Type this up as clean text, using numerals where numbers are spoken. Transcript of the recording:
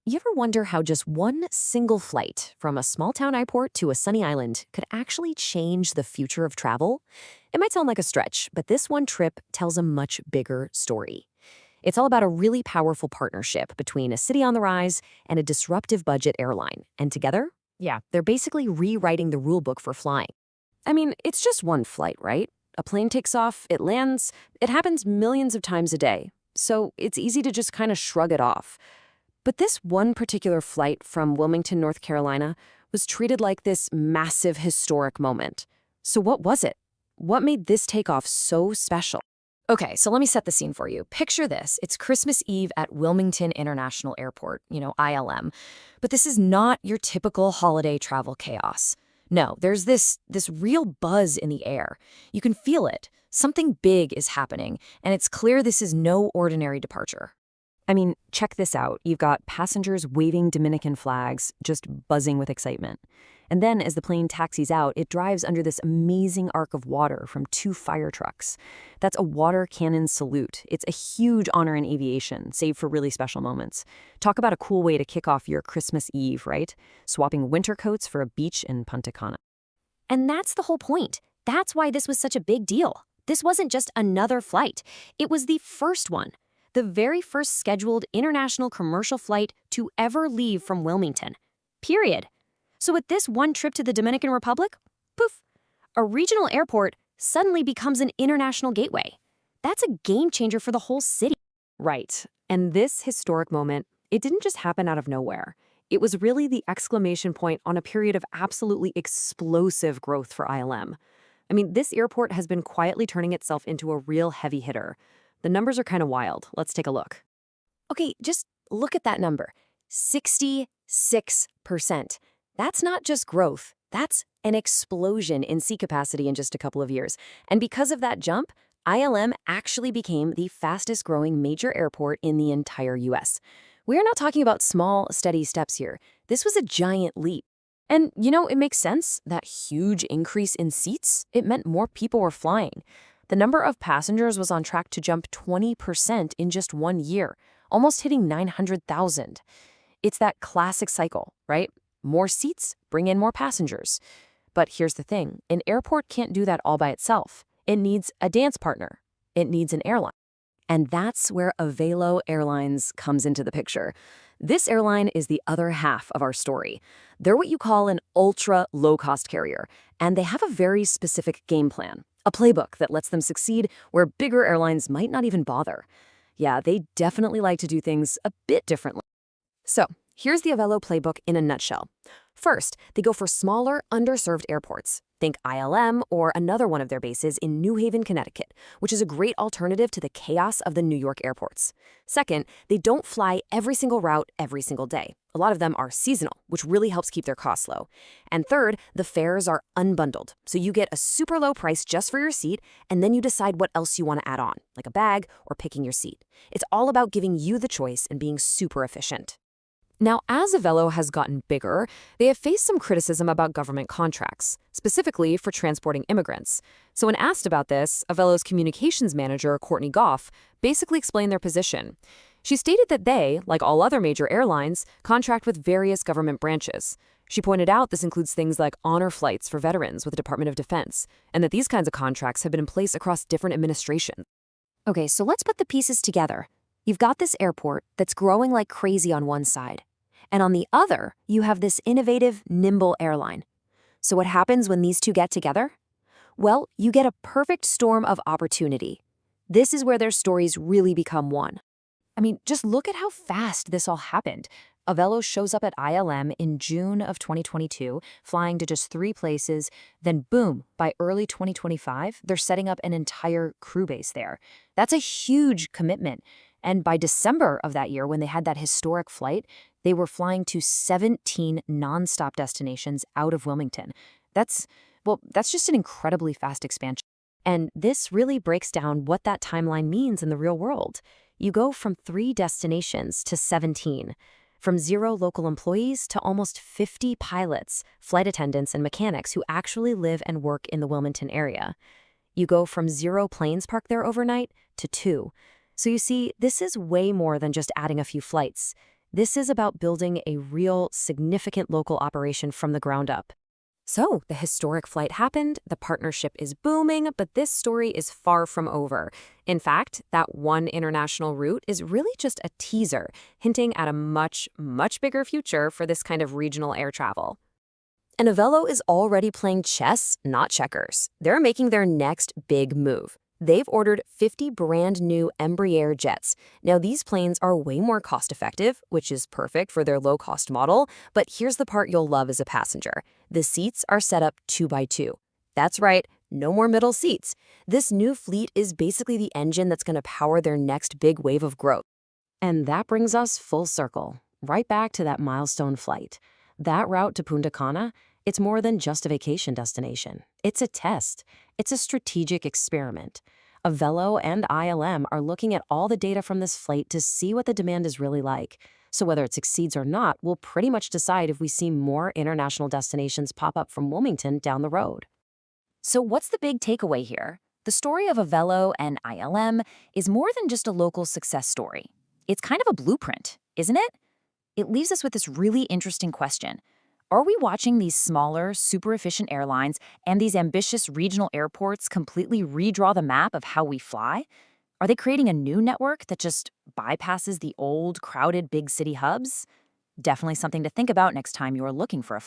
You ever wonder how just one single flight from a small town airport to a sunny island could actually change the future of travel? It might sound like a stretch, but this one trip tells a much bigger story. It's all about a really powerful partnership between a city on the rise and a disruptive budget airline. And together, yeah, they're basically rewriting the rulebook for flying. I mean, it's just one flight, right? A plane takes off, it lands, it happens millions of times a day. So it's easy to just kind of shrug it off. But this one particular flight from Wilmington, North Carolina, was treated like this massive historic moment. So what was it? What made this takeoff so special? Okay, so let me set the scene for you. Picture this. It's Christmas Eve at Wilmington International Airport, ILM. But this is not your typical holiday travel chaos. No, there's this real buzz in the air. You can feel it. Something big is happening, and it's clear this is no ordinary departure. I mean, check this out. You've got passengers waving Dominican flags, just buzzing with excitement. And then as the plane taxis out, it drives under this amazing arc of water from 2 fire trucks. That's a water cannon salute. It's a huge honor in aviation, save for really special moments. Talk about a cool way to kick off your Christmas Eve, right? Swapping winter coats for a beach in Punta Cana. And that's the whole point. That's why this was such a big deal. This wasn't just another flight. It was the first one. The very first scheduled international commercial flight to ever leave from Wilmington. Period. So with this one trip to the Dominican Republic, poof, a regional airport suddenly becomes an international gateway. That's a game changer for the whole city. Right. And this historic moment, it didn't just happen out of nowhere. It was really the exclamation point on a period of absolutely explosive growth for ILM. I mean, this airport has been quietly turning itself into a real heavy hitter. The numbers are kind of wild. Let's take a look. Okay, just look at that number. 66%. That's not just growth. That's an explosion in seat capacity in just a couple of years. And because of that jump, ILM actually became the fastest growing major airport in the entire US. We're not talking about small, steady steps here. This was a giant leap. And, it makes sense. That huge increase in seats, it meant more people were flying. The number of passengers was on track to jump 20% in just 1 year, almost hitting 900,000. It's that classic cycle, right? More seats, bring in more passengers. But here's the thing, an airport can't do that all by itself. It needs a dance partner. It needs an airline. And that's where Avelo Airlines comes into the picture. This airline is the other half of our story. They're what you call an ultra low-cost carrier, and they have a very specific game plan. A playbook that lets them succeed where bigger airlines might not even bother. Yeah, they definitely like to do things a bit differently. So, here's the Avelo playbook in a nutshell. First, they go for smaller, underserved airports. Think ILM or another one of their bases in New Haven, Connecticut, which is a great alternative to the chaos of the New York airports. Second, they don't fly every single route every single day. A lot of them are seasonal, which really helps keep their costs low. And third, the fares are unbundled, so you get a super low price just for your seat, and then you decide what else you want to add on, like a bag or picking your seat. It's all about giving you the choice and being super efficient. Now, as Avelo has gotten bigger, they have faced some criticism about government contracts, specifically for transporting immigrants. So when asked about this, Avelo's communications manager, Courtney Goff, basically explained their position. She stated that they, like all other major airlines, contract with various government branches. She pointed out this includes things like honor flights for veterans with the Department of Defense, and that these kinds of contracts have been in place across different administrations. Okay, so let's put the pieces together. You've got this airport that's growing like crazy on one side. And on the other, you have this innovative, nimble airline. So what happens when these two get together? Well, you get a perfect storm of opportunity. This is where their stories really become one. I mean, just look at how fast this all happened. Avelo shows up at ILM in June of 2022, flying to just 3 places. Then boom, by early 2025, they're setting up an entire crew base there. That's a huge commitment. And by December of that year, when they had that historic flight, they were flying to 17 nonstop destinations out of Wilmington. That's just an incredibly fast expansion. And this really breaks down what that timeline means in the real world. You go from 3 destinations to 17, from 0 local employees to almost 50 pilots, flight attendants, and mechanics who actually live and work in the Wilmington area. You go from 0 planes parked there overnight to 2. So you see, this is way more than just adding a few flights. This is about building a real, significant local operation from the ground up. So, the historic flight happened, the partnership is booming, but this story is far from over. In fact, that one international route is really just a teaser, hinting at a much, much bigger future for this kind of regional air travel. And Avelo is already playing chess, not checkers. They're making their next big move. They've ordered 50 brand new Embraer jets. Now, these planes are way more cost effective, which is perfect for their low cost model. But here's the part you'll love as a passenger: the seats are set up 2x2. That's right, no more middle seats. This new fleet is basically the engine that's going to power their next big wave of growth. And that brings us full circle, right back to that milestone flight. That route to Punta Cana, it's more than just a vacation destination. It's a test. It's a strategic experiment. Avelo and ILM are looking at all the data from this flight to see what the demand is really like. So whether it succeeds or not will pretty much decide if we see more international destinations pop up from Wilmington down the road. So what's the big takeaway here? The story of Avelo and ILM is more than just a local success story. It's kind of a blueprint, isn't it? It leaves us with this really interesting question. Are we watching these smaller, super efficient airlines and these ambitious regional airports completely redraw the map of how we fly? Are they creating a new network that just bypasses the old, crowded big city hubs? Definitely something to think about next time you're looking for a flight.